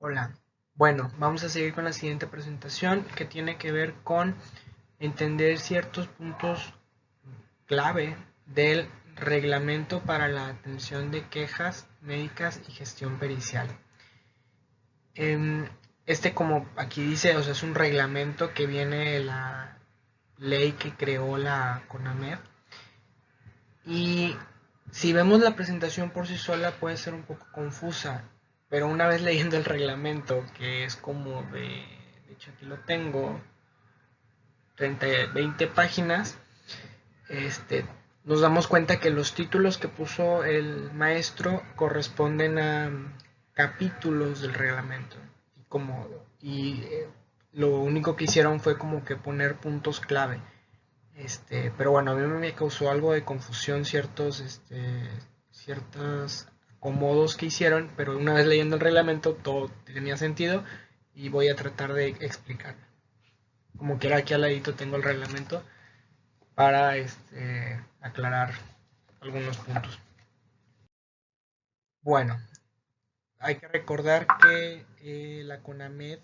Hola. Bueno, vamos a seguir con la siguiente presentación que tiene que ver con entender ciertos puntos clave del reglamento para la atención de quejas médicas y gestión pericial. Este, como aquí dice, o sea, es un reglamento que viene de la ley que creó la CONAMED. Y si vemos la presentación por sí sola puede ser un poco confusa, pero una vez leyendo el reglamento, que es como de hecho aquí lo tengo, 20 páginas, este, nos damos cuenta que los títulos que puso el maestro corresponden a capítulos del reglamento. Y, lo único que hicieron fue como que poner puntos clave. Pero bueno, a mí me causó algo de confusión ciertos acomodos que hicieron, pero una vez leyendo el reglamento todo tenía sentido y voy a tratar de explicar. Como quiera, aquí al ladito tengo el reglamento para aclarar algunos puntos. Bueno, hay que recordar que la CONAMED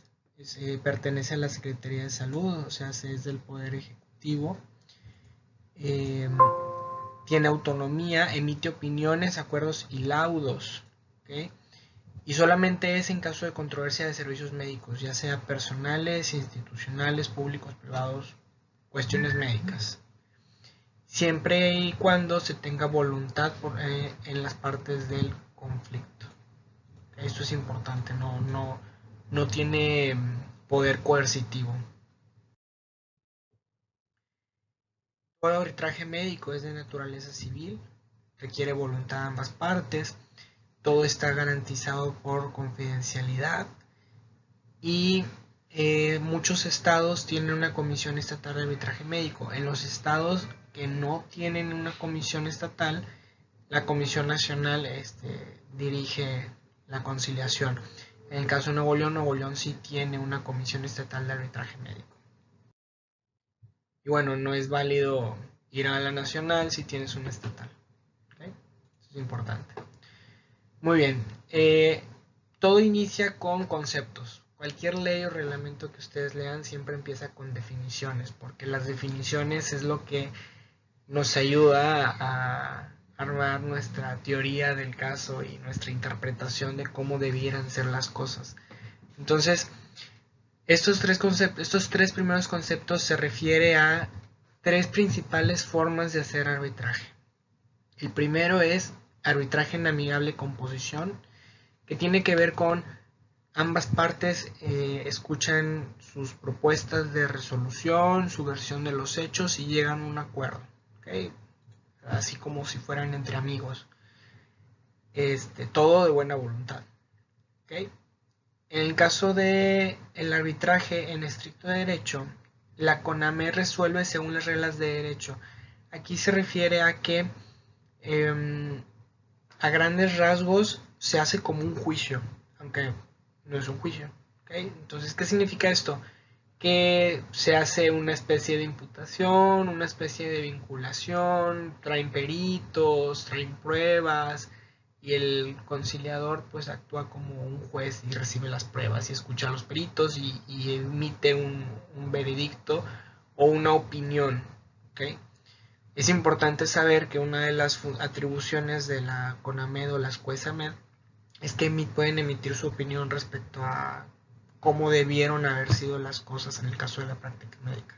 pertenece a la Secretaría de Salud, o sea, es del Poder Ejecutivo. Eh, Tiene autonomía, emite opiniones, acuerdos y laudos, ¿ok? Y solamente es en caso de controversia de servicios médicos, ya sea personales, institucionales, públicos, privados, cuestiones médicas, siempre y cuando se tenga voluntad en las partes del conflicto. Esto es importante, no tiene poder coercitivo. Todo arbitraje médico es de naturaleza civil, requiere voluntad de ambas partes, todo está garantizado por confidencialidad y muchos estados tienen una comisión estatal de arbitraje médico. En los estados que no tienen una comisión estatal, la Comisión Nacional dirige la conciliación. En el caso de Nuevo León sí tiene una comisión estatal de arbitraje médico. Y bueno, no es válido ir a la nacional si tienes una estatal. ¿Okay? Eso es importante. Muy bien. Todo inicia con conceptos. Cualquier ley o reglamento que ustedes lean siempre empieza con definiciones, porque las definiciones es lo que nos ayuda a armar nuestra teoría del caso y nuestra interpretación de cómo debieran ser las cosas. Entonces, estos tres primeros conceptos se refiere a tres principales formas de hacer arbitraje. El primero es arbitraje en amigable composición, que tiene que ver con ambas partes escuchan sus propuestas de resolución, su versión de los hechos y llegan a un acuerdo, ¿okay? Así como si fueran entre amigos, todo de buena voluntad, ¿okay? En el caso de el arbitraje en estricto derecho, la CONAME resuelve según las reglas de derecho. Aquí se refiere a que a grandes rasgos se hace como un juicio, aunque no es un juicio. ¿Okay? Entonces, ¿qué significa esto? Que se hace una especie de imputación, una especie de vinculación, traen peritos, traen pruebas y el conciliador pues actúa como un juez y recibe las pruebas y escucha a los peritos y emite un veredicto o una opinión. ¿Okay? Es importante saber que una de las atribuciones de la CONAMED o la SCUESAMED es que pueden emitir su opinión respecto a cómo debieron haber sido las cosas en el caso de la práctica médica.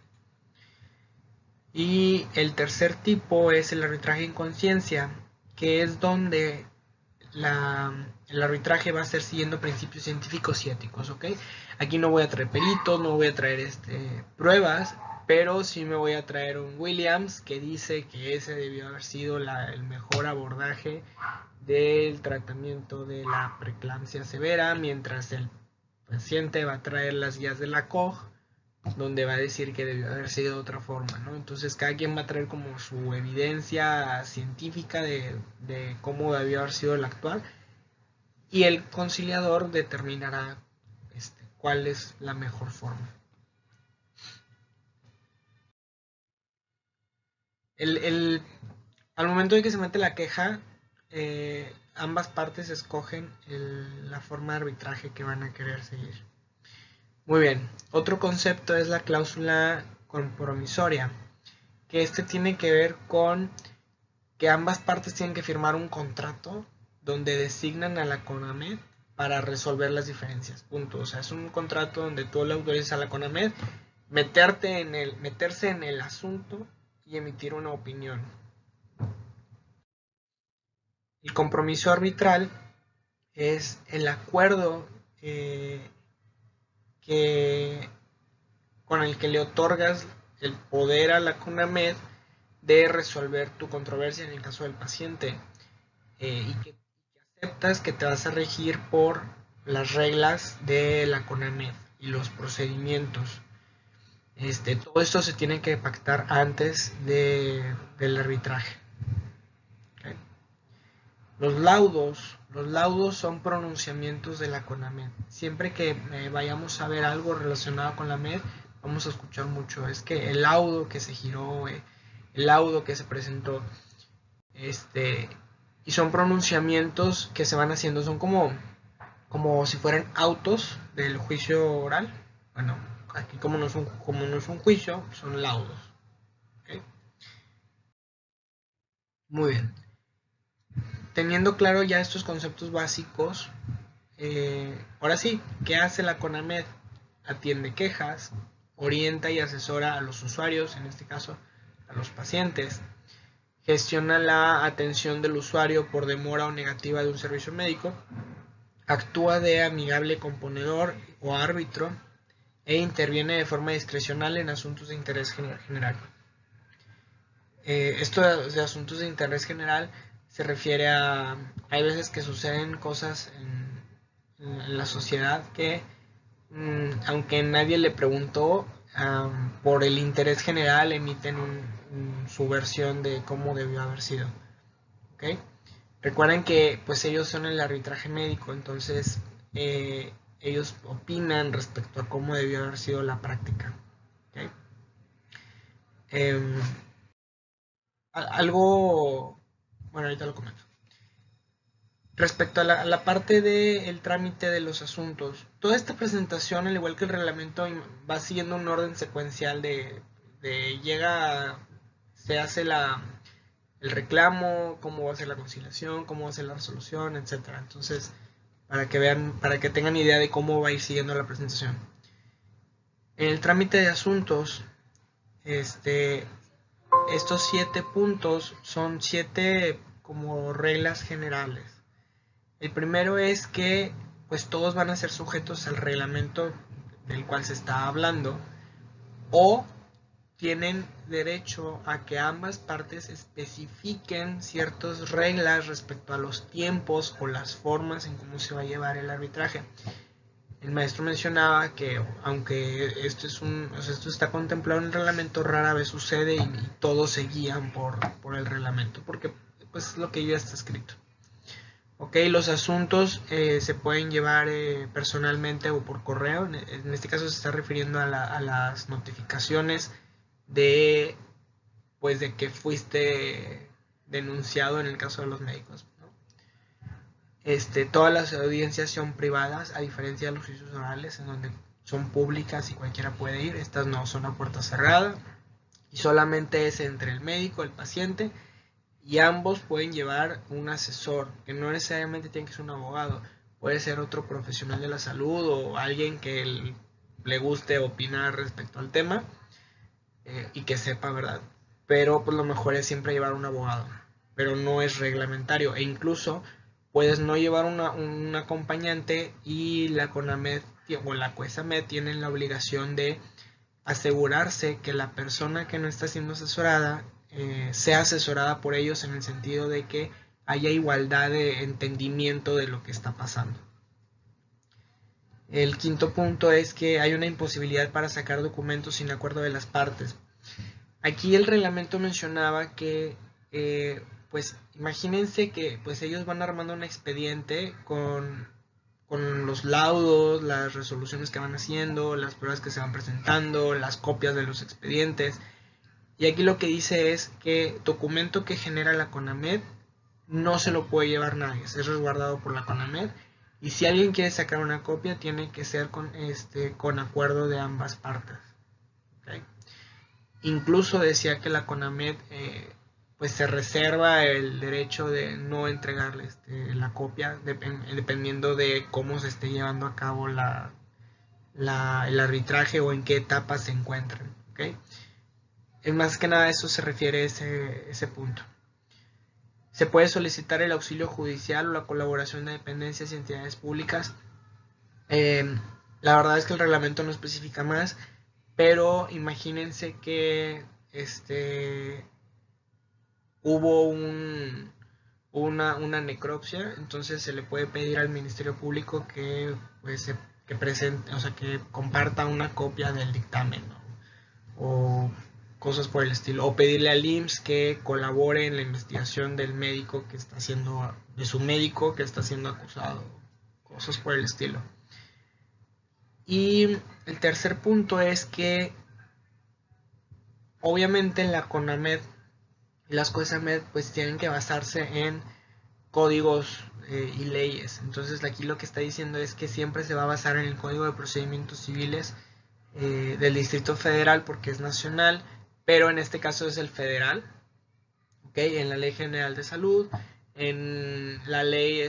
Y el tercer tipo es el arbitraje en conciencia, que es donde el arbitraje va a ser siguiendo principios científicos y éticos, ¿ok? Aquí no voy a traer peritos, no voy a traer pruebas, pero sí me voy a traer un Williams que dice que ese debió haber sido el mejor abordaje del tratamiento de la preeclampsia severa, mientras el paciente va a traer las guías de la COG, donde va a decir que debió haber sido de otra forma, ¿no? Entonces cada quien va a traer como su evidencia científica de cómo debió haber sido el actual y el conciliador determinará cuál es la mejor forma. El, el, Al momento de que se mete la queja, ambas partes escogen la forma de arbitraje que van a querer seguir. Muy bien, otro concepto es la cláusula compromisoria, que tiene que ver con que ambas partes tienen que firmar un contrato donde designan a la CONAMED para resolver las diferencias, punto. O sea, es un contrato donde tú le autorizas a la CONAMED meterse en el asunto y emitir una opinión. El compromiso arbitral es el acuerdo con el que le otorgas el poder a la CONAMED de resolver tu controversia en el caso del paciente, y que aceptas que te vas a regir por las reglas de la CONAMED y los procedimientos. Todo esto se tiene que pactar antes del arbitraje. ¿Okay? Los laudos son pronunciamientos de la CONAMED. Siempre que vayamos a ver algo relacionado con la MED, vamos a escuchar mucho. Es que el laudo que se giró, el laudo que se presentó, y son pronunciamientos que se van haciendo, son como si fueran autos del juicio oral. Bueno, aquí como no es un juicio, son laudos. ¿Okay? Muy bien. Teniendo claro ya estos conceptos básicos, ahora sí, ¿qué hace la CONAMED? Atiende quejas, orienta y asesora a los usuarios, en este caso a los pacientes, gestiona la atención del usuario por demora o negativa de un servicio médico, actúa de amigable componedor o árbitro e interviene de forma discrecional en asuntos de interés general. Esto de asuntos de interés general se refiere a, hay veces que suceden cosas en la sociedad que, aunque nadie le preguntó, por el interés general emiten su versión de cómo debió haber sido. ¿Okay? Recuerden que pues ellos son el arbitraje médico, entonces ellos opinan respecto a cómo debió haber sido la práctica. ¿Okay? Algo, bueno, ahorita lo comento. Respecto a la parte del trámite de los asuntos, toda esta presentación, al igual que el reglamento, va siguiendo un orden secuencial de se hace el reclamo, cómo va a ser la conciliación, cómo va a ser la resolución, etcétera. Entonces, para que vean, para que tengan idea de cómo va a ir siguiendo la presentación. En el trámite de asuntos, estos 7 puntos son 7 como reglas generales. El primero es que pues todos van a ser sujetos al reglamento del cual se está hablando, o tienen derecho a que ambas partes especifiquen ciertas reglas respecto a los tiempos o las formas en cómo se va a llevar el arbitraje. El maestro mencionaba que aunque esto está contemplado en el reglamento, rara vez sucede y todos se guían por el reglamento, porque pues lo que ya está escrito. Ok, los asuntos se pueden llevar personalmente o por correo. En este caso se está refiriendo a las notificaciones de que fuiste denunciado en el caso de los médicos, ¿no? Todas las audiencias son privadas, a diferencia de los juicios orales, en donde son públicas y cualquiera puede ir. Estas no, son a puerta cerrada y solamente es entre el médico, el paciente, y ambos pueden llevar un asesor, que no necesariamente tiene que ser un abogado, puede ser otro profesional de la salud o alguien que le guste opinar respecto al tema, y que sepa, ¿verdad? Pero pues lo mejor es siempre llevar un abogado, pero no es reglamentario, e incluso puedes no llevar un acompañante, y la CONAMED o la CUESAMED tienen la obligación de asegurarse que la persona que no está siendo asesorada sea asesorada por ellos, en el sentido de que haya igualdad de entendimiento de lo que está pasando. El quinto punto es que hay una imposibilidad para sacar documentos sin acuerdo de las partes. Aquí el reglamento mencionaba que pues imagínense que pues ellos van armando un expediente con los laudos, las resoluciones que van haciendo, las pruebas que se van presentando, las copias de los expedientes. Y aquí lo que dice es que documento que genera la CONAMED no se lo puede llevar nadie, es resguardado por la CONAMED. Y si alguien quiere sacar una copia, tiene que ser con acuerdo de ambas partes. ¿Okay? Incluso decía que la CONAMED pues se reserva el derecho de no entregarle la copia, dependiendo de cómo se esté llevando a cabo el arbitraje o en qué etapa se encuentren. ¿Okay? Es más que nada eso se refiere a ese punto. Se puede solicitar el auxilio judicial o la colaboración de dependencias y entidades públicas. La verdad es que el reglamento no especifica más, pero imagínense que hubo una necropsia, entonces se le puede pedir al Ministerio Público que pues, que presente, o sea, que comparta una copia del dictamen, ¿no? O cosas por el estilo, o pedirle al IMSS que colabore en la investigación del médico que está siendo, de su médico que está siendo acusado, cosas por el estilo. Y el tercer punto es que obviamente la CONAMED y las COESAMED pues tienen que basarse en códigos y leyes. Entonces aquí lo que está diciendo es que siempre se va a basar en el Código de Procedimientos Civiles del Distrito Federal porque es nacional, pero en este caso es el federal, ¿okay? En la Ley General de Salud, en la ley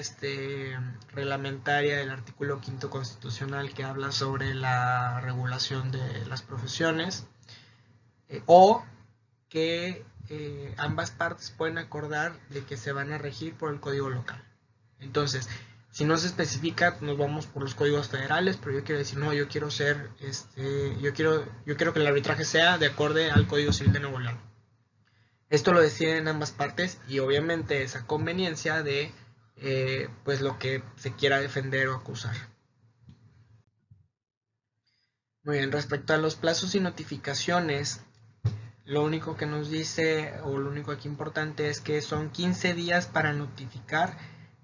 reglamentaria del artículo 5º constitucional que habla sobre la regulación de las profesiones, o que ambas partes pueden acordar de que se van a regir por el código local. Entonces, si no se especifica, nos vamos por los códigos federales, pero yo quiero decir, no, yo quiero ser, yo quiero que el arbitraje sea de acorde al Código Civil de Nuevo León. Esto lo deciden ambas partes y obviamente esa conveniencia de pues lo que se quiera defender o acusar. Muy bien, respecto a los plazos y notificaciones, lo único que nos dice, o lo único aquí importante es que son 15 días para notificar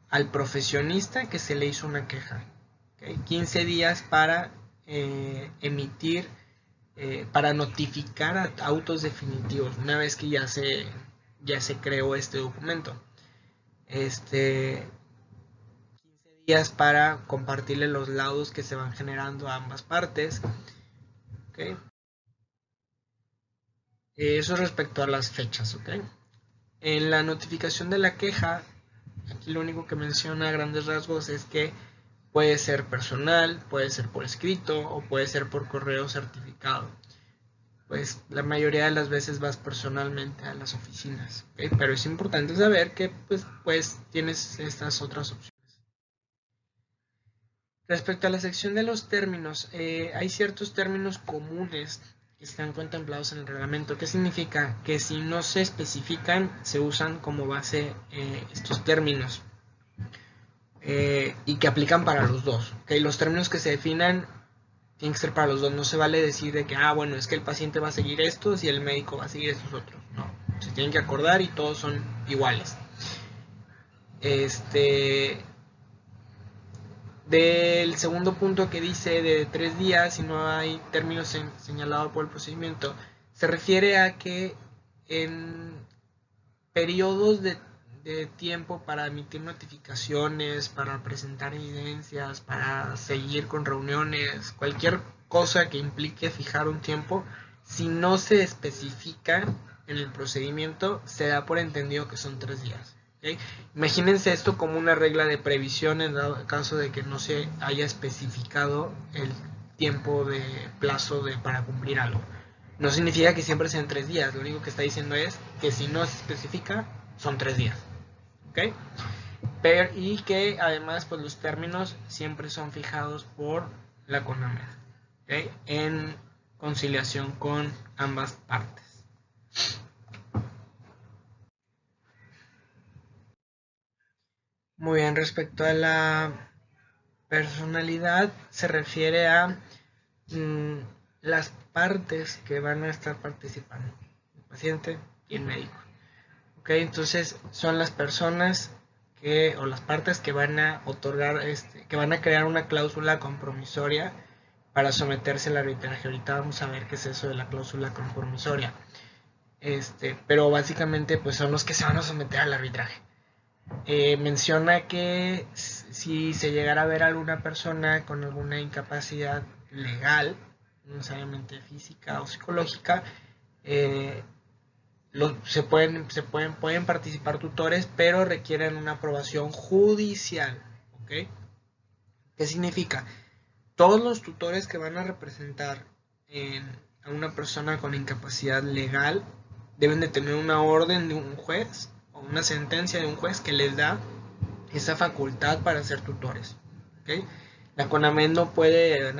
al profesionista que se le hizo una queja. ¿Okay? 15 días para emitir, para notificar a autos definitivos, una vez que ya se creó este documento. 15 días para compartirle los laudos que se van generando a ambas partes. ¿Okay? Eso respecto a las fechas, ¿ok? En la notificación de la queja, aquí lo único que menciona a grandes rasgos es que puede ser personal, puede ser por escrito o puede ser por correo certificado. Pues la mayoría de las veces vas personalmente a las oficinas, ¿okay? Pero es importante saber que pues tienes estas otras opciones. Respecto a la sección de los términos, hay ciertos términos comunes que están contemplados en el reglamento. ¿Qué significa? Que si no se especifican, se usan como base estos términos y que aplican para los dos. ¿Okay? Los términos que se definan tienen que ser para los dos. No se vale decir de que, bueno, es que el paciente va a seguir estos y el médico va a seguir estos otros. No, se tienen que acordar y todos son iguales. Del segundo punto que dice de 3 días y no hay términos señalados por el procedimiento, se refiere a que en periodos de tiempo para emitir notificaciones, para presentar evidencias, para seguir con reuniones, cualquier cosa que implique fijar un tiempo, si no se especifica en el procedimiento, se da por entendido que son 3 días. ¿Okay? Imagínense esto como una regla de previsión en dado caso de que no se haya especificado el tiempo de plazo para cumplir algo. No significa que siempre sean 3 días, lo único que está diciendo es que si no se especifica, son 3 días. ¿Okay? Y que además pues los términos siempre son fijados por la CONAMED, ¿okay? En conciliación con ambas partes. Muy bien, respecto a la personalidad se refiere a las partes que van a estar participando, el paciente y el médico. ¿Okay? Entonces son las personas o las partes que van a otorgar, que van a crear una cláusula compromisoria para someterse al arbitraje. Ahorita vamos a ver qué es eso de la cláusula compromisoria. Pero básicamente pues son los que se van a someter al arbitraje. Menciona que si se llegara a ver a alguna persona con alguna incapacidad legal, no necesariamente física o psicológica, eh, pueden participar tutores, pero requieren una aprobación judicial. ¿Ok? ¿Qué significa? Todos los tutores que van a representar a una persona con incapacidad legal deben de tener una orden de un juez o una sentencia de un juez que les da esa facultad para ser tutores. ¿Okay? La CONAMED no puede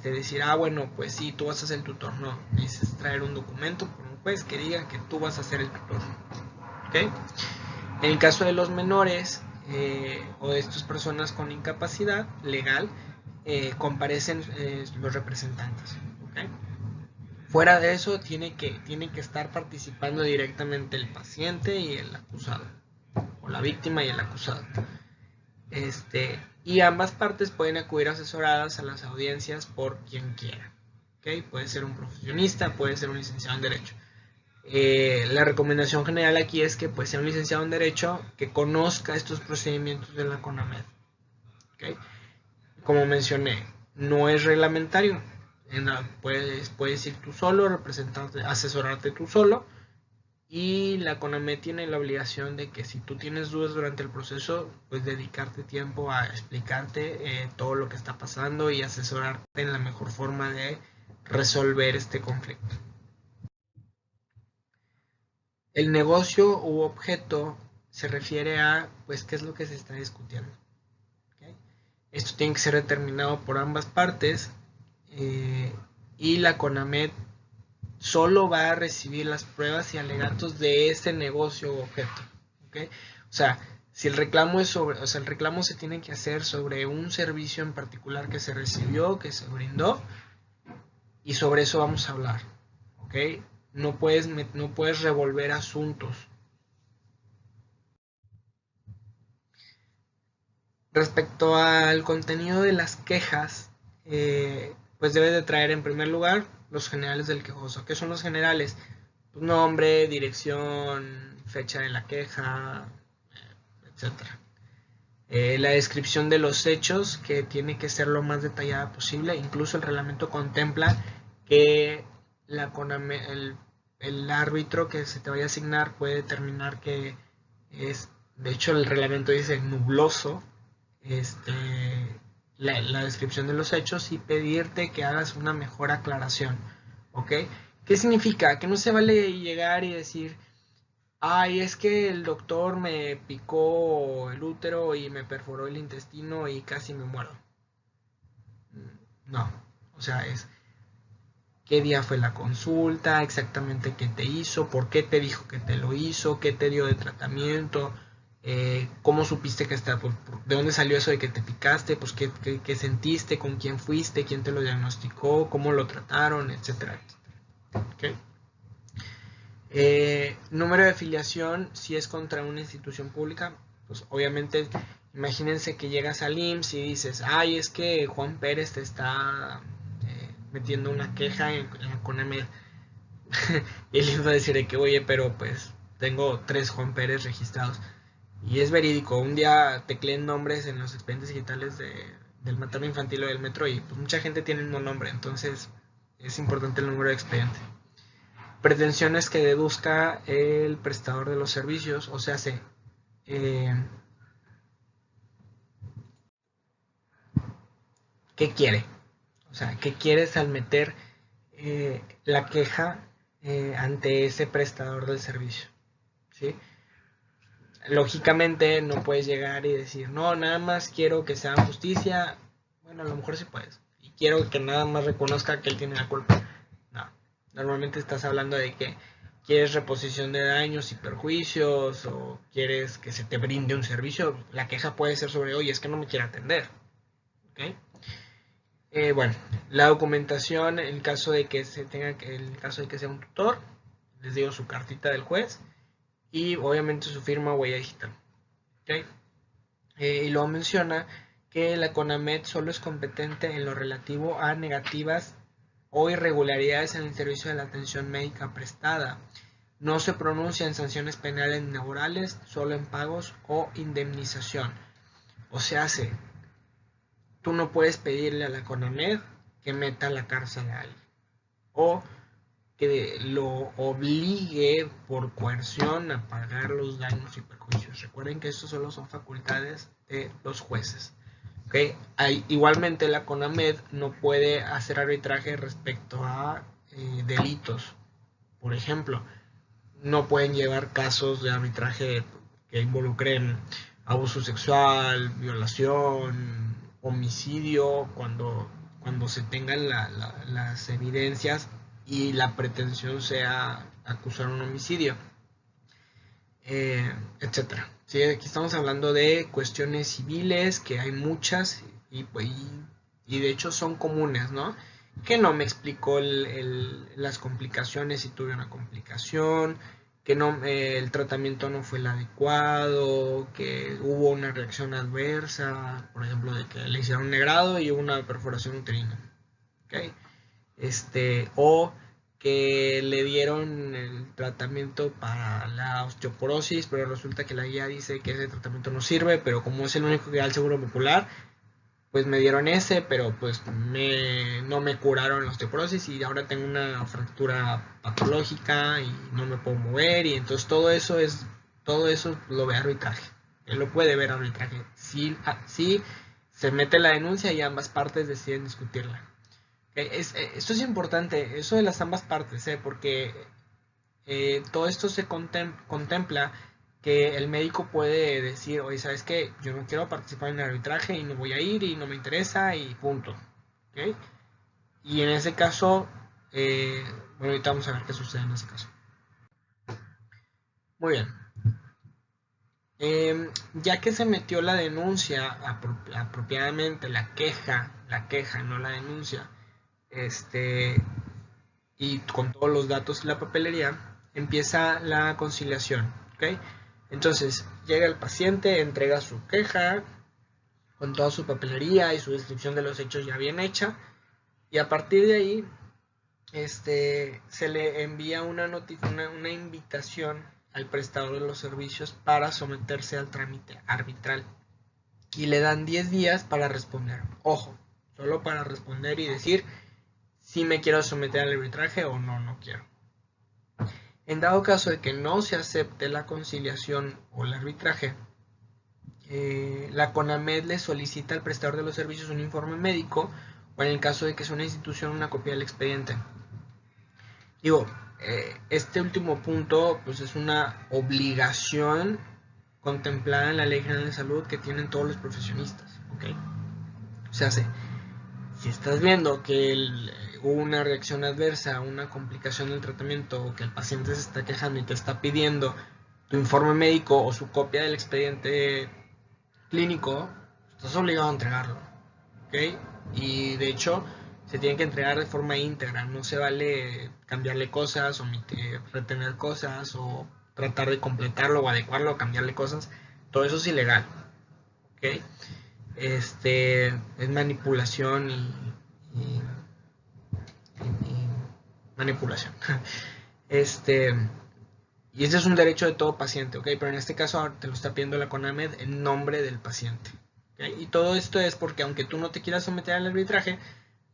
decir, bueno, pues sí, tú vas a ser el tutor. No, necesitas traer un documento por un juez que diga que tú vas a ser el tutor. ¿Okay? En el caso de los menores o de estas personas con incapacidad legal, comparecen los representantes. ¿Okay? Fuera de eso, tiene que estar participando directamente el paciente y el acusado, o la víctima y el acusado. Y ambas partes pueden acudir asesoradas a las audiencias por quien quiera. ¿Okay? Puede ser un profesionista, puede ser un licenciado en Derecho. La recomendación general aquí es que pues, sea un licenciado en Derecho que conozca estos procedimientos de la CONAMED. ¿Okay? Como mencioné, no es reglamentario. Puedes ir tú solo, representarte, asesorarte tú solo. Y la CONAMED tiene la obligación de que si tú tienes dudas durante el proceso, pues dedicarte tiempo a explicarte todo lo que está pasando y asesorarte en la mejor forma de resolver este conflicto. El negocio u objeto se refiere a, pues, qué es lo que se está discutiendo. ¿Okay? Esto tiene que ser determinado por ambas partes y la CONAMED solo va a recibir las pruebas y alegatos de ese negocio u objeto. ¿Okay? O sea, si el reclamo es sobre, o sea, el reclamo se tiene que hacer sobre un servicio en particular que se recibió, que se brindó, y sobre eso vamos a hablar. ¿Okay? No puedes revolver asuntos. Respecto al contenido de las quejas, pues debes de traer en primer lugar los generales del quejoso. ¿Qué son los generales? Pues nombre, dirección, fecha de la queja, etc. La descripción de los hechos, que tiene que ser lo más detallada posible. Incluso el reglamento contempla que el árbitro que se te vaya a asignar puede determinar que es, de hecho el reglamento dice nubloso, la descripción de los hechos y pedirte que hagas una mejor aclaración. ¿Ok? ¿Qué significa? Que no se vale llegar y decir, ay, es que el doctor me picó el útero y me perforó el intestino y casi me muero. No, o sea, es qué día fue la consulta, exactamente qué te hizo, por qué te dijo que te lo hizo, qué te dio de tratamiento, cómo supiste que está, de dónde salió eso de que te picaste, pues qué sentiste, con quién fuiste, quién te lo diagnosticó, cómo lo trataron, etcétera, etcétera. ¿Okay? Número de afiliación, si es contra una institución pública, pues obviamente imagínense que llegas al IMSS y dices, ay, es que Juan Pérez te está metiendo una queja en la CONAMED. Y él iba a decir que, oye, pero pues tengo 3 Juan Pérez registrados. Y es verídico, un día tecleé nombres en los expedientes digitales del materno infantil o del metro y pues mucha gente tiene el mismo nombre, entonces es importante el número de expediente. Pretensiones que deduzca el prestador de los servicios, o sea, ¿qué quiere? O sea, ¿qué quieres al meter la queja ante ese prestador del servicio? ¿Sí? Lógicamente no puedes llegar y decir, no, nada más quiero que se haga justicia. Bueno, a lo mejor sí puedes. Y quiero que nada más reconozca que él tiene la culpa. No. Normalmente estás hablando de que quieres reposición de daños y perjuicios o quieres que se te brinde un servicio. La queja puede ser sobre, oye, es que no me quiere atender. ¿Okay? Bueno, la documentación en caso de que en caso de que sea un tutor, les digo su cartita del juez y obviamente su firma o huella digital. ¿Okay? Y luego menciona que la CONAMED solo es competente en lo relativo a negativas o irregularidades en el servicio de la atención médica prestada. No se pronuncia en sanciones penales ni laborales, solo en pagos o indemnización. O sea, tú no puedes pedirle a la CONAMED que meta a la cárcel a alguien o que lo obligue por coerción a pagar los daños y perjuicios. Recuerden que esto solo son facultades de los jueces. ¿Okay? Igualmente la CONAMED no puede hacer arbitraje respecto a delitos. Por ejemplo, no pueden llevar casos de arbitraje que involucren abuso sexual, violación, homicidio, cuando se tengan las evidencias y la pretensión sea acusar un homicidio, etcétera. ¿Sí? Aquí estamos hablando de cuestiones civiles, que hay muchas y de hecho son comunes, ¿no? Que no me explicó las complicaciones, si tuve una complicación, que no, el tratamiento no fue el adecuado, que hubo una reacción adversa, por ejemplo, de que le hicieron un negrado y hubo una perforación uterina. ¿Okay? O que le dieron el tratamiento para la osteoporosis, pero resulta que la guía dice que ese tratamiento no sirve, pero como es el único que da el Seguro Popular, pues me dieron ese, pero pues no me curaron la osteoporosis y ahora tengo una fractura patológica y no me puedo mover, y entonces todo eso lo ve arbitraje. Él lo puede ver arbitraje. Si se mete la denuncia y ambas partes deciden discutirla. Esto es importante, eso de las ambas partes, porque todo esto se contempla que el médico puede decir, oye, ¿sabes qué? Yo no quiero participar en el arbitraje y no voy a ir y no me interesa y punto. ¿Okay? Y en ese caso, bueno, ahorita vamos a ver qué sucede en ese caso. Muy bien. Ya que se metió la denuncia apropiadamente, la queja, no la denuncia, y con todos los datos y la papelería, empieza la conciliación. ¿Okay? Entonces, llega el paciente, entrega su queja con toda su papelería y su descripción de los hechos ya bien hecha, y a partir de ahí se le envía una invitación al prestador de los servicios para someterse al trámite arbitral y le dan 10 días para responder. Ojo, solo para responder y decir si me quiero someter al arbitraje o no quiero. En dado caso de que no se acepte la conciliación o el arbitraje, la CONAMED le solicita al prestador de los servicios un informe médico, o en el caso de que sea una institución, una copia del expediente. Digo, este último punto pues es una obligación contemplada en la Ley General de Salud que tienen todos los profesionistas. ¿Okay? O sea, si estás viendo que hubo una reacción adversa, una complicación del tratamiento, o que el paciente se está quejando y te está pidiendo tu informe médico o su copia del expediente clínico, estás obligado a entregarlo. ¿Okay? Y de hecho se tiene que entregar de forma íntegra, no se vale cambiarle cosas, retener cosas, o tratar de completarlo o adecuarlo o cambiarle cosas. Todo eso es ilegal. ¿Okay? Es manipulación y manipulación. Y ese es un derecho de todo paciente, ¿ok? Pero en este caso te lo está pidiendo la CONAMED en nombre del paciente. ¿Okay? Y todo esto es porque aunque tú no te quieras someter al arbitraje,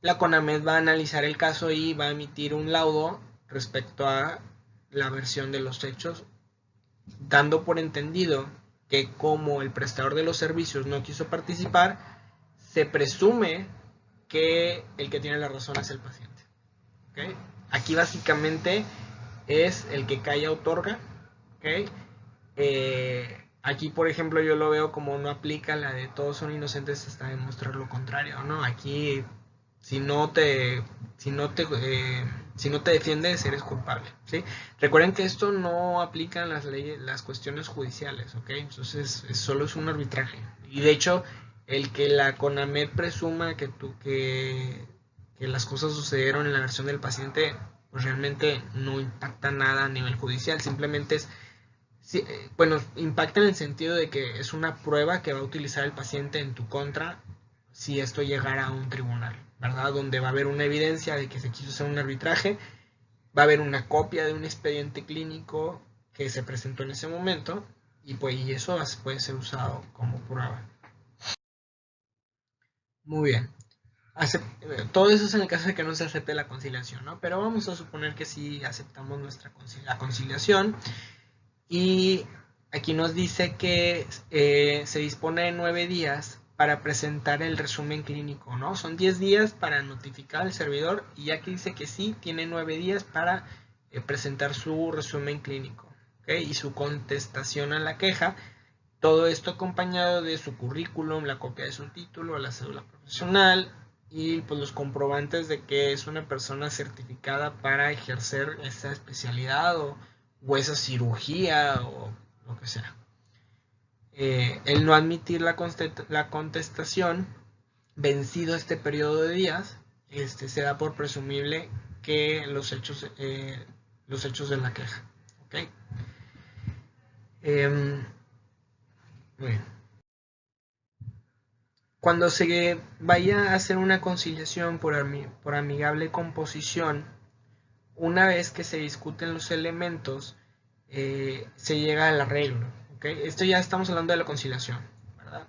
la CONAMED va a analizar el caso y va a emitir un laudo respecto a la versión de los hechos, dando por entendido que como el prestador de los servicios no quiso participar, se presume que el que tiene la razón es el paciente. ¿Okay? Aquí básicamente es el que calla otorga. ¿Okay? Aquí, por ejemplo, yo lo veo como no aplica la de todos son inocentes hasta demostrar lo contrario, ¿no? Aquí, si no te defiendes, eres culpable, ¿sí? Recuerden que esto no aplica en las leyes, las cuestiones judiciales, ¿ok? Entonces, solo es un arbitraje. Y de hecho, el que la CONAMED presuma que las cosas sucedieron en la versión del paciente, pues realmente no impacta nada a nivel judicial, simplemente es, bueno, impacta en el sentido de que es una prueba que va a utilizar el paciente en tu contra si esto llegara a un tribunal, ¿verdad? Donde va a haber una evidencia de que se quiso hacer un arbitraje, va a haber una copia de un expediente clínico que se presentó en ese momento y pues y eso puede ser usado como prueba. Muy bien. Todo eso es en el caso de que no se acepte la conciliación, ¿no? Pero vamos a suponer que sí aceptamos la conciliación y aquí nos dice que se dispone de 9 días para presentar el resumen clínico, ¿no? Son 10 días para notificar al servidor y ya que dice que sí, tiene 9 días para presentar su resumen clínico, ¿ok? Y su contestación a la queja. Todo esto acompañado de su currículum, la copia de su título, la cédula profesional y pues los comprobantes de que es una persona certificada para ejercer esa especialidad o esa cirugía o lo que sea. El no admitir la contestación vencido este periodo de días, se da por presumible que los hechos de la queja. ¿Okay? Muy bien. Cuando se vaya a hacer una conciliación por amigable composición, una vez que se discuten los elementos, se llega al arreglo. ¿Okay? Esto ya estamos hablando de la conciliación, ¿verdad?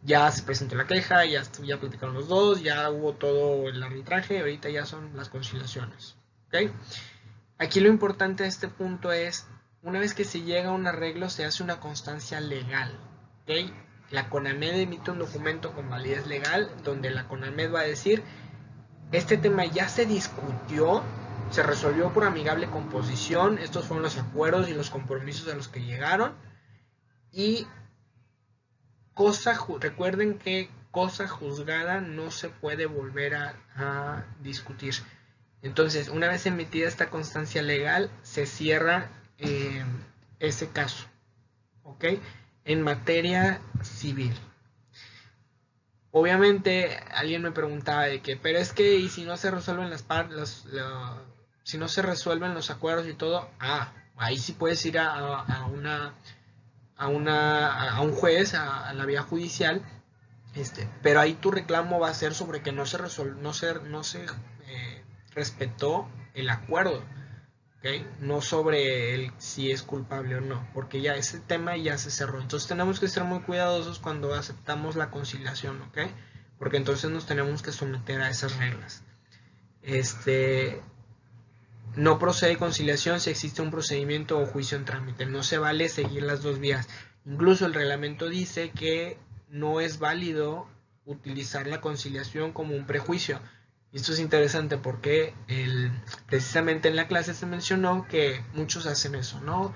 Ya se presentó la queja, ya platicaron los dos, ya hubo todo el arbitraje, ahorita ya son las conciliaciones. ¿Okay? Aquí lo importante de este punto es, una vez que se llega a un arreglo, se hace una constancia legal. ¿Okay? La CONAMED emite un documento con validez legal donde la CONAMED va a decir, este tema ya se discutió, se resolvió por amigable composición, estos fueron los acuerdos y los compromisos a los que llegaron y recuerden que cosa juzgada no se puede volver a discutir. Entonces, una vez emitida esta constancia legal, se cierra ese caso, ¿ok? En materia civil. Obviamente, alguien me preguntaba de que, pero es que, ¿y si no se resuelven si no se resuelven los acuerdos y todo? Ahí sí puedes ir a un juez, a la vía judicial, pero ahí tu reclamo va a ser sobre que no se respetó el acuerdo, ¿okay? No sobre si es culpable o no, porque ya ese tema ya se cerró. Entonces tenemos que ser muy cuidadosos cuando aceptamos la conciliación, ¿ok? Porque entonces nos tenemos que someter a esas reglas. No procede conciliación si existe un procedimiento o juicio en trámite. No se vale seguir las dos vías. Incluso el reglamento dice que no es válido utilizar la conciliación como un prejuicio. Y esto es interesante porque precisamente en la clase se mencionó que muchos hacen eso, ¿no?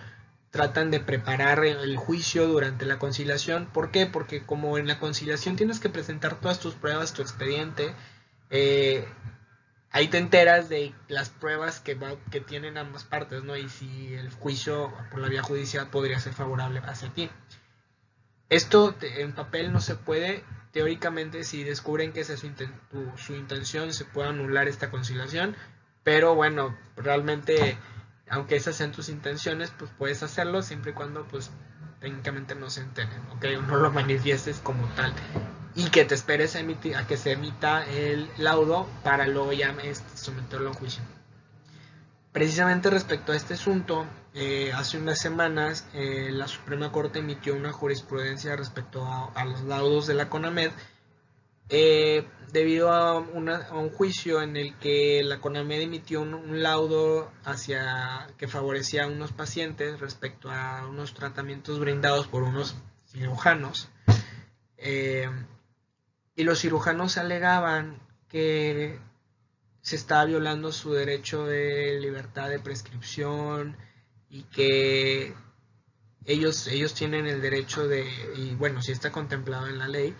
Tratan de preparar el juicio durante la conciliación. ¿Por qué? Porque como en la conciliación tienes que presentar todas tus pruebas, tu expediente, ahí te enteras de las pruebas que tienen ambas partes, ¿no? Y si el juicio por la vía judicial podría ser favorable hacia ti. Esto en papel no se puede. Teóricamente, si descubren que esa es su intención, se puede anular esta conciliación. Pero bueno, realmente, aunque esas sean tus intenciones, pues puedes hacerlo siempre y cuando, pues, técnicamente no se enteren, ¿ok? No lo manifiestes como tal. Y que te esperes a que se emita el laudo para luego ya someterlo a juicio. Precisamente respecto a este asunto, hace unas semanas la Suprema Corte emitió una jurisprudencia respecto a los laudos de la CONAMED debido a un juicio en el que la CONAMED emitió un laudo que favorecía a unos pacientes respecto a unos tratamientos brindados por unos cirujanos. Y los cirujanos alegaban que se estaba violando su derecho de libertad de prescripción y que ellos tienen el derecho y bueno, sí está contemplado en la ley,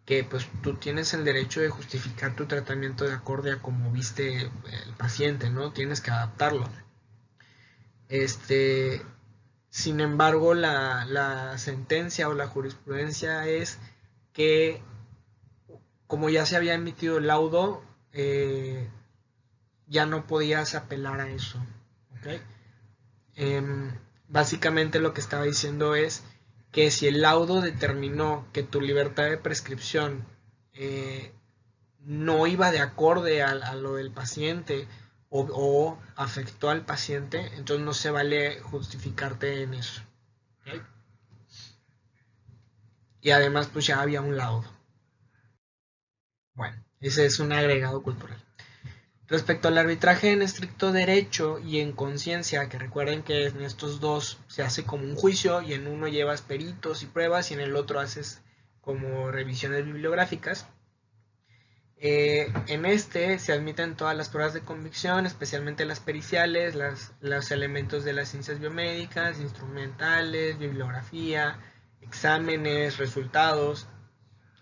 que pues tú tienes el derecho de justificar tu tratamiento de acorde a como viste el paciente, ¿no? Tienes que adaptarlo. Sin embargo, la sentencia o la jurisprudencia es que como ya se había emitido el laudo, ya no podías apelar a eso. ¿Okay? Básicamente lo que estaba diciendo es que si el laudo determinó que tu libertad de prescripción no iba de acorde a lo del paciente o afectó al paciente, entonces no se vale justificarte en eso. ¿Okay? Y además pues ya había un laudo. Bueno, ese es un agregado cultural. Respecto al arbitraje en estricto derecho y en conciencia, que recuerden que en estos dos se hace como un juicio y en uno llevas peritos y pruebas y en el otro haces como revisiones bibliográficas. En este se admiten todas las pruebas de convicción, especialmente las periciales, los elementos de las ciencias biomédicas, instrumentales, bibliografía, exámenes, resultados,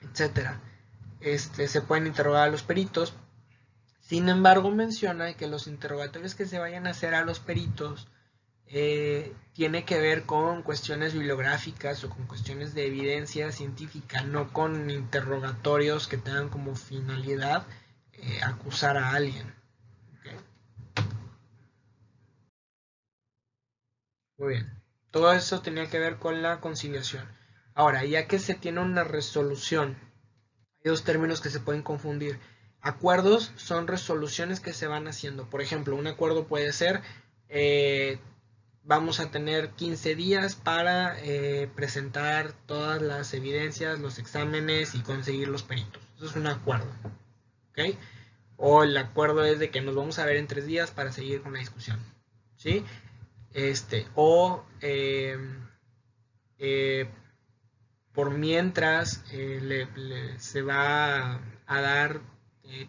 etcétera. Se pueden interrogar a los peritos. Sin embargo, menciona que los interrogatorios que se vayan a hacer a los peritos tiene que ver con cuestiones bibliográficas o con cuestiones de evidencia científica, no con interrogatorios que tengan como finalidad acusar a alguien. ¿Okay? Muy bien. Todo eso tenía que ver con la conciliación. Ahora, ya que se tiene una resolución, hay dos términos que se pueden confundir. Acuerdos son resoluciones que se van haciendo. Por ejemplo, un acuerdo puede ser vamos a tener 15 días para presentar todas las evidencias, los exámenes y conseguir los peritos. Eso es un acuerdo. ¿Okay? O el acuerdo es de que nos vamos a ver en 3 días para seguir con la discusión. ¿Sí? O por mientras se va a dar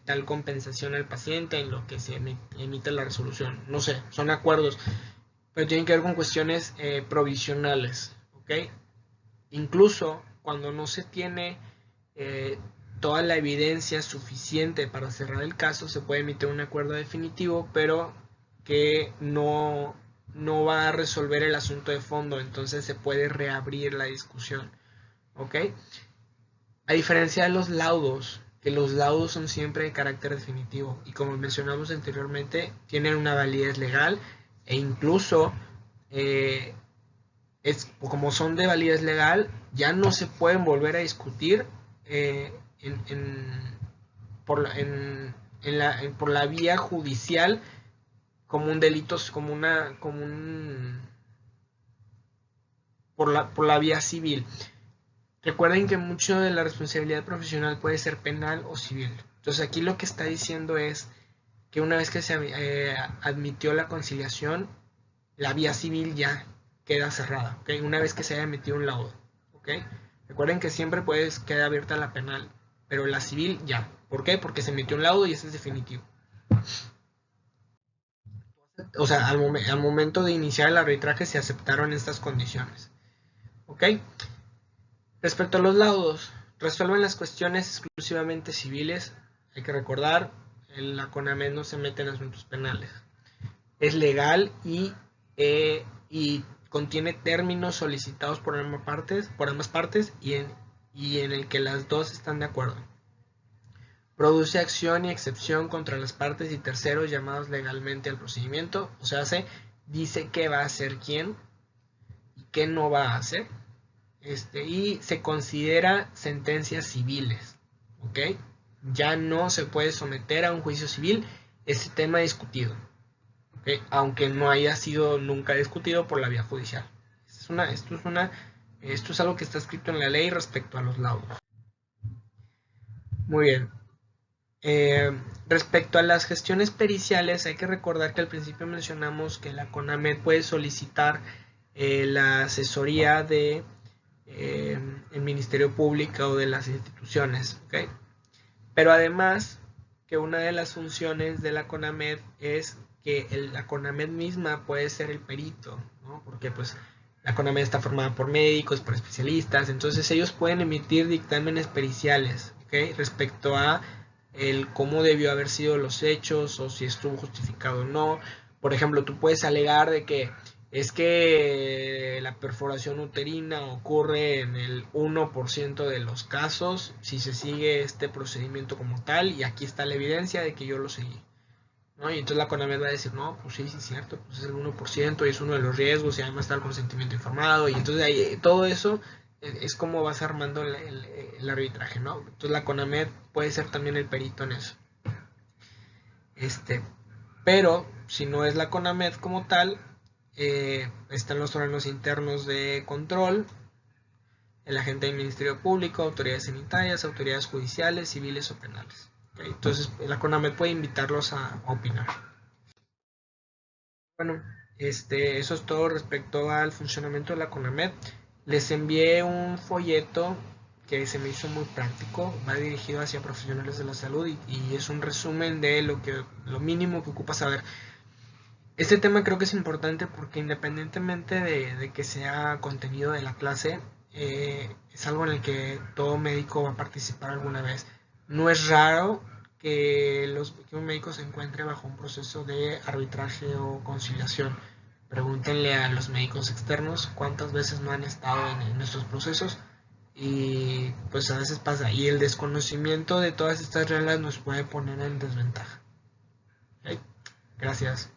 tal compensación al paciente en lo que se emite la resolución. No sé, son acuerdos, pero tienen que ver con cuestiones provisionales, ¿ok? Incluso cuando no se tiene eh, toda la evidencia suficiente para cerrar el caso, se puede emitir un acuerdo definitivo, pero que no va a resolver el asunto de fondo, entonces se puede reabrir la discusión, ¿ok? A diferencia de los laudos, que los laudos son siempre de carácter definitivo y como mencionamos anteriormente, tienen una validez legal e incluso eh, como son de validez legal, ya no se pueden volver a discutir por, la, por la vía judicial como un delito, por la vía civil. Recuerden que mucho de la responsabilidad profesional puede ser penal o civil. Entonces aquí lo que está diciendo es que una vez que se admitió la conciliación, la vía civil ya queda cerrada, ¿okay? Una vez que se haya emitido un laudo, ¿okay? Recuerden que siempre queda abierta la penal, pero la civil ya. ¿Por qué? Porque se emitió un laudo y ese es definitivo. O sea, al momento de iniciar el arbitraje se aceptaron estas condiciones, ¿ok? Respecto a los laudos, resuelven las cuestiones exclusivamente civiles. Hay que recordar, la CONAMED no se mete en asuntos penales. Es legal y contiene términos solicitados por ambas partes y en el que las dos están de acuerdo. Produce acción y excepción contra las partes y terceros llamados legalmente al procedimiento. O sea, dice qué va a hacer quién y qué no va a hacer. Y se considera sentencias civiles. ¿Ok? Ya no se puede someter a un juicio civil ese tema discutido. ¿Okay? Aunque no haya sido nunca discutido por la vía judicial. Esto es algo que está escrito en la ley respecto a los laudos. Muy bien. Respecto a las gestiones periciales, hay que recordar que al principio mencionamos que la CONAMED puede solicitar la asesoría de el Ministerio Público o de las instituciones, ¿okay? Pero además que una de las funciones de la CONAMED es que la CONAMED misma puede ser el perito, ¿no? Porque pues la CONAMED está formada por médicos, por especialistas, entonces ellos pueden emitir dictámenes periciales, ¿okay? Respecto a el cómo debió haber sido los hechos o si estuvo justificado o no. Por ejemplo, tú puedes alegar de que es que la perforación uterina ocurre en el 1% de los casos si se sigue este procedimiento como tal y aquí está la evidencia de que yo lo seguí, ¿no? Y entonces la CONAMED va a decir, no, pues sí, sí es cierto, pues es el 1% y es uno de los riesgos y además está el consentimiento informado y entonces ahí, todo eso es como vas armando el arbitraje, ¿no? Entonces la CONAMED puede ser también el perito en eso. Pero si no es la CONAMED como tal, están los órganos internos de control, el agente del Ministerio Público, autoridades sanitarias, autoridades judiciales, civiles o penales. ¿Okay? Entonces la CONAMED puede invitarlos a opinar. Bueno, eso es todo respecto al funcionamiento de la CONAMED. Les envié un folleto que se me hizo muy práctico, va dirigido hacia profesionales de la salud y es un resumen de lo mínimo que ocupa saber. Este tema creo que es importante porque independientemente de que sea contenido de la clase, es algo en el que todo médico va a participar alguna vez. No es raro que un médico se encuentre bajo un proceso de arbitraje o conciliación. Pregúntenle a los médicos externos cuántas veces no han estado en estos procesos y pues a veces pasa. Y el desconocimiento de todas estas reglas nos puede poner en desventaja. ¿Okay? Gracias.